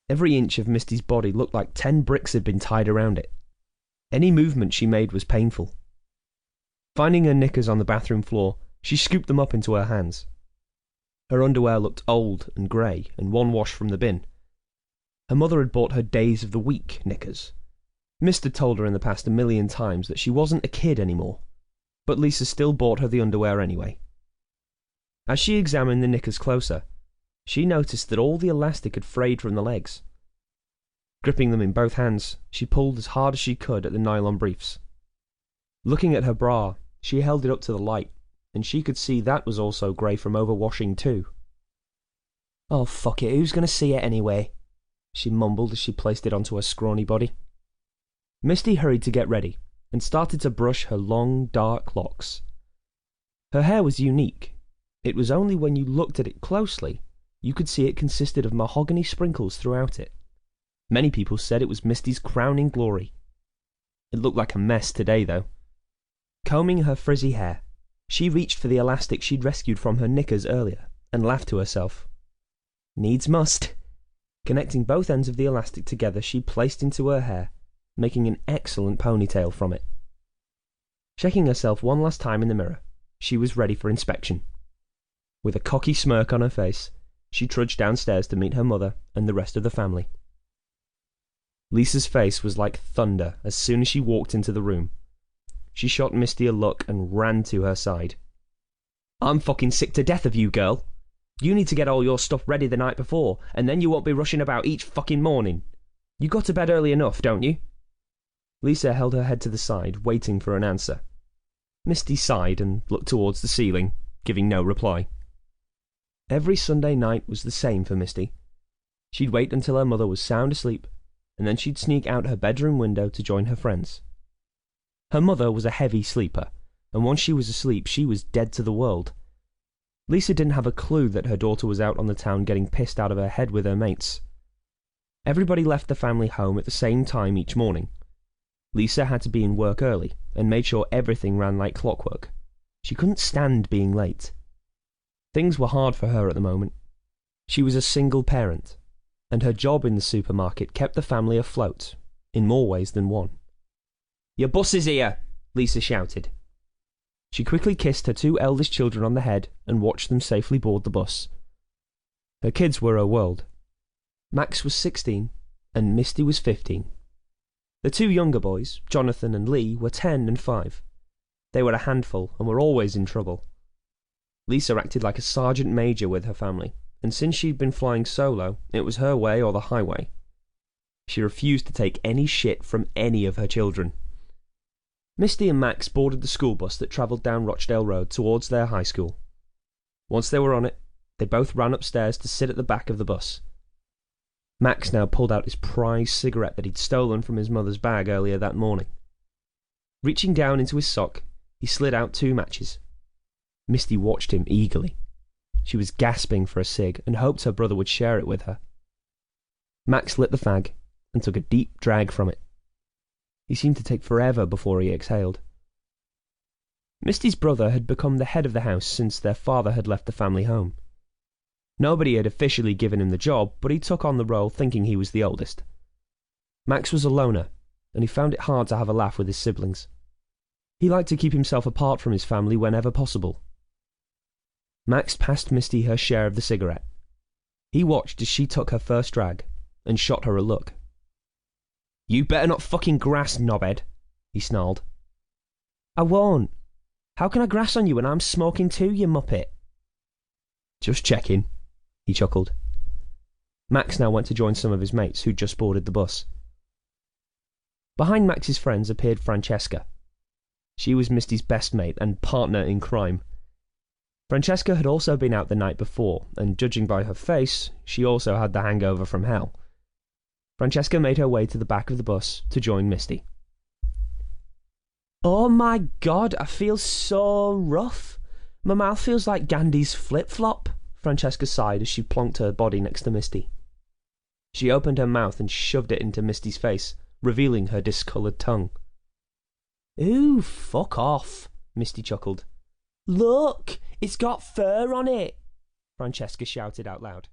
Every inch of Misty's body looked like 10 bricks had been tied around it. Any movement she made was painful. Finding her knickers on the bathroom floor, she scooped them up into her hands. Her underwear looked old and grey and one wash from the bin. Her mother had bought her days of the week knickers. Mist had told her in the past 1,000,000 times that she wasn't a kid anymore, but Lisa still bought her the underwear anyway. As she examined the knickers closer, she noticed that all the elastic had frayed from the legs. Gripping them in both hands, she pulled as hard as she could at the nylon briefs. Looking at her bra, she held it up to the light, and she could see that was also grey from overwashing too. "Oh, fuck it, who's going to see it anyway?" she mumbled as she placed it onto her scrawny body. Misty hurried to get ready, and started to brush her long, dark locks. Her hair was unique. It was only when you looked at it closely, you could see it consisted of mahogany sprinkles throughout it. Many people said it was Misty's crowning glory. It looked like a mess today, though. Combing her frizzy hair, she reached for the elastic she'd rescued from her knickers earlier, and laughed to herself. Needs must. Connecting both ends of the elastic together, she placed into her hair, making an excellent ponytail from it. Checking herself one last time in the mirror, she was ready for inspection. With a cocky smirk on her face, she trudged downstairs to meet her mother and the rest of the family. Lisa's face was like thunder as soon as she walked into the room. She shot Misty a look and ran to her side. "I'm fucking sick to death of you, girl. You need to get all your stuff ready the night before, and then you won't be rushing about each fucking morning. You got to bed early enough, don't you?" Lisa held her head to the side, waiting for an answer. Misty sighed and looked towards the ceiling, giving no reply. Every Sunday night was the same for Misty. She'd wait until her mother was sound asleep, and then she'd sneak out her bedroom window to join her friends. Her mother was a heavy sleeper, and once she was asleep, she was dead to the world. Lisa didn't have a clue that her daughter was out on the town getting pissed out of her head with her mates. Everybody left the family home at the same time each morning. Lisa had to be in work early, and made sure everything ran like clockwork. She couldn't stand being late. Things were hard for her at the moment. She was a single parent, and her job in the supermarket kept the family afloat, in more ways than one. "Your bus is here!" Lisa shouted. She quickly kissed her 2 eldest children on the head and watched them safely board the bus. Her kids were her world. Max was 16, and Misty was 15. The 2 younger boys, Jonathan and Lee, were 10 and 5. They were a handful and were always in trouble. Lisa acted like a sergeant major with her family, and since she'd been flying solo, it was her way or the highway. She refused to take any shit from any of her children. Misty and Max boarded the school bus that travelled down Rochdale Road towards their high school. Once they were on it, they both ran upstairs to sit at the back of the bus. Max now pulled out his prized cigarette that he'd stolen from his mother's bag earlier that morning. Reaching down into his sock, he slid out 2 matches. Misty watched him eagerly. She was gasping for a cig and hoped her brother would share it with her. Max lit the fag and took a deep drag from it. He seemed to take forever before he exhaled. Misty's brother had become the head of the house since their father had left the family home. Nobody had officially given him the job, but he took on the role thinking he was the oldest. Max was a loner, and he found it hard to have a laugh with his siblings. He liked to keep himself apart from his family whenever possible. Max passed Misty her share of the cigarette. He watched as she took her first drag, and shot her a look. "You better not fucking grass, knobhead," he snarled. "I won't. How can I grass on you when I'm smoking too, you muppet?" "Just checking," he chuckled. Max now went to join some of his mates who'd just boarded the bus. Behind Max's friends appeared Francesca. She was Misty's best mate and partner in crime. Francesca had also been out the night before, and judging by her face, she also had the hangover from hell. Francesca made her way to the back of the bus to join Misty. "Oh my God, I feel so rough. My mouth feels like Gandhi's flip-flop," Francesca sighed as she plonked her body next to Misty. She opened her mouth and shoved it into Misty's face, revealing her discoloured tongue. "Ooh, fuck off," Misty chuckled. "Look, it's got fur on it," Francesca shouted out loud.